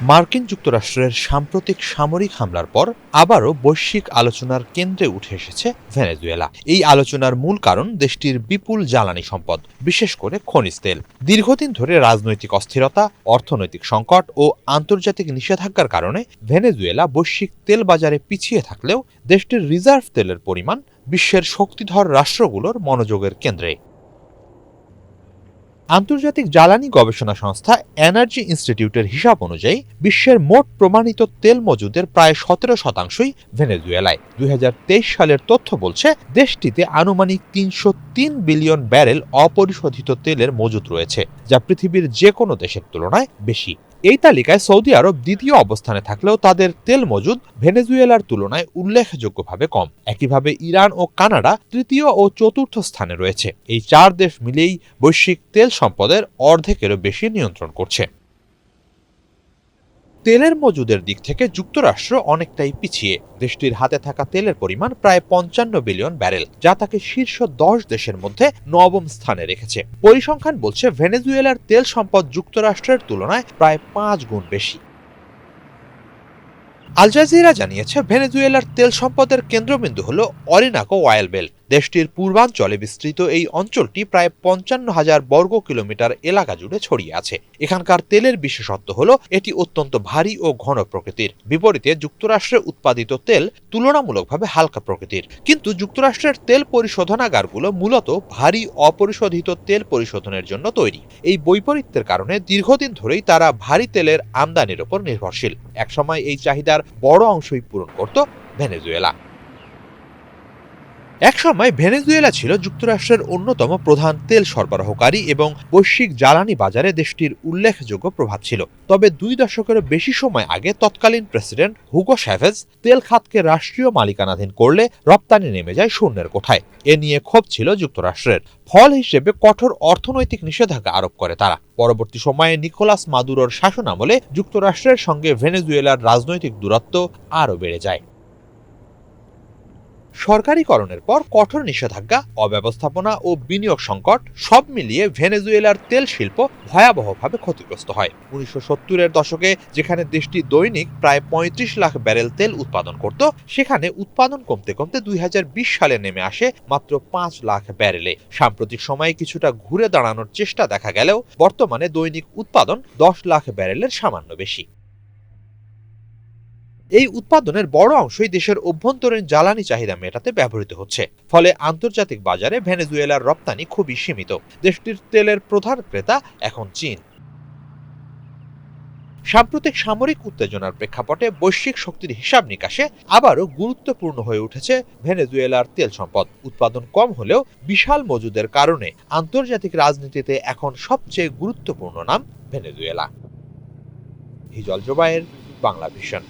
মার্কিন যুক্তরাষ্ট্রের সাম্প্রতিক সামরিক হামলার পর আবারও বৈশ্বিক আলোচনার কেন্দ্রে উঠে এসেছে ভেনেজুয়েলা। এই আলোচনার মূল কারণ দেশটির বিপুল জ্বালানি সম্পদ, বিশেষ করে খনিজ তেল। দীর্ঘদিন ধরে রাজনৈতিক অস্থিরতা, অর্থনৈতিক সংকট ও আন্তর্জাতিক নিষেধাজ্ঞার কারণে ভেনেজুয়েলা বৈশ্বিক তেল বাজারে পিছিয়ে থাকলেও দেশটির রিজার্ভ তেলের পরিমাণ বিশ্বের শক্তিধর রাষ্ট্রগুলোর মনোযোগের কেন্দ্রে। আন্তর্জাতিক জ্বালানি গবেষণা সংস্থা এনার্জি ইনস্টিটিউটের হিসাব অনুযায়ী বিশ্বের মোট প্রমাণিত তেল মজুদের প্রায় 17%ই ভেনেজুয়েলায়। 2023 সালের তথ্য বলছে দেশটিতে আনুমানিক 303 বিলিয়ন ব্যারেল অপরিশোধিত তেলের মজুদ রয়েছে, যা পৃথিবীর যে কোনো দেশের তুলনায় বেশি। এই তালিকায় সৌদি আরব দ্বিতীয় অবস্থানে থাকলেও তাদের তেল মজুদ ভেনেজুয়েলার তুলনায় উল্লেখযোগ্যভাবে কম। একইভাবে ইরান ও কানাডা তৃতীয় ও চতুর্থ স্থানে রয়েছে। এই চার দেশ মিলেই বৈশ্বিক তেল সম্পদের অর্ধেকেরও বেশি নিয়ন্ত্রণ করছে। তেলের মজুদের দিক থেকে যুক্তরাষ্ট্র অনেকটাই পিছিয়ে। দেশটির হাতে থাকা তেলের পরিমাণ প্রায় 55 বিলিয়ন ব্যারেল, যা তাকে শীর্ষ 10 দেশের মধ্যে নবম স্থানে রেখেছে। পরিসংখ্যান বলছে ভেনেজুয়েলার তেল সম্পদ যুক্তরাষ্ট্রের তুলনায় প্রায় 5 গুণ বেশি। আল জাজিরা জানিয়েছে ভেনেজুয়েলার তেল সম্পদের কেন্দ্রবিন্দু হল অরিনাকো অয়েল বেল্ট। দেশটির পূর্বাঞ্চলে বিস্তৃত এই অঞ্চলটি প্রায় 55,000 বর্গ কিলোমিটার এলাকা জুড়ে ছড়িয়ে আছে। এখানকার তেলের বিশেষত্ব হল এটি অত্যন্ত ভারী ও ঘন প্রকৃতির। বিপরীতে যুক্তরাষ্ট্রে উৎপাদিত তেল তুলনামূলকভাবে হালকা প্রকৃতির। কিন্তু যুক্তরাষ্ট্রের তেল পরিশোধনাগারগুলো মূলত ভারী অপরিশোধিত তেল পরিশোধনের জন্য তৈরি। এই বৈপরীত্যের কারণে দীর্ঘদিন ধরেই তারা ভারী তেলের আমদানির উপর নির্ভরশীল। একসময় এই চাহিদার বড় অংশই পূরণ করত ভেনেজুয়েলা। একসময় ভেনেজুয়েলা ছিল যুক্তরাষ্ট্রের অন্যতম প্রধান তেল সরবরাহকারী এবং বৈশ্বিক জ্বালানি বাজারে দেশটির উল্লেখযোগ্য প্রভাব ছিল। তবে 2 দশকেরও বেশি সময় আগে তৎকালীন প্রেসিডেন্ট হুগো চ্যাভেজ তেল খাতকে রাষ্ট্রীয় মালিকানাধীন করলে রপ্তানি নেমে যায় শূন্যের কোঠায়। এ নিয়ে ক্ষোভ ছিল যুক্তরাষ্ট্রের। ফল হিসেবে কঠোর অর্থনৈতিক নিষেধাজ্ঞা আরোপ করে তারা। পরবর্তী সময়ে নিকোলাস মাদুরোর শাসনামলে যুক্তরাষ্ট্রের সঙ্গে ভেনেজুয়েলার রাজনৈতিক দূরত্ব আরও বেড়ে যায়। সরকারিকরণের পর কঠোর নিষেধাজ্ঞা, অব্যবস্থাপনা ও বিনিয়োগ সংকট সব মিলিয়ে ভেনেজুয়েলার তেল শিল্প ভয়াবহভাবে ক্ষতিগ্রস্ত হয়। 1970-এর দশকে যেখানে দেশটি দৈনিক প্রায় 35 লাখ ব্যারেল তেল উৎপাদন করত, সেখানে উৎপাদন কমতে কমতে 2020 সালে নেমে আসে মাত্র 5 লাখ ব্যারেলে। সাম্প্রতিক সময়ে কিছুটা ঘুরে দাঁড়ানোর চেষ্টা দেখা গেলেও বর্তমানে দৈনিক উৎপাদন 10 লাখ ব্যারেলের সামান্য বেশি। এই উৎপাদনের বড় অংশই দেশের অভ্যন্তরীণ জ্বালানি চাহিদা মেটাতে ব্যবহৃত হচ্ছে। ফলে আন্তর্জাতিক বাজারে ভেনেজুয়েলার রপ্তানি খুবই সীমিত। দেশটির তেলের প্রধান ক্রেতা এখন চীন। সাম্প্রতিক সামরিক উত্তেজনার প্রেক্ষাপটে বৈশ্বিক শক্তির হিসাব নিকাশে আবারও গুরুত্বপূর্ণ হয়ে উঠেছে ভেনেজুয়েলার তেল সম্পদ। উৎপাদন কম হলেও বিশাল মজুদের কারণে আন্তর্জাতিক রাজনীতিতে এখন সবচেয়ে গুরুত্বপূর্ণ নাম ভেনেজুয়েলা। হিজল জোবায়ের, বাংলা ভিশন।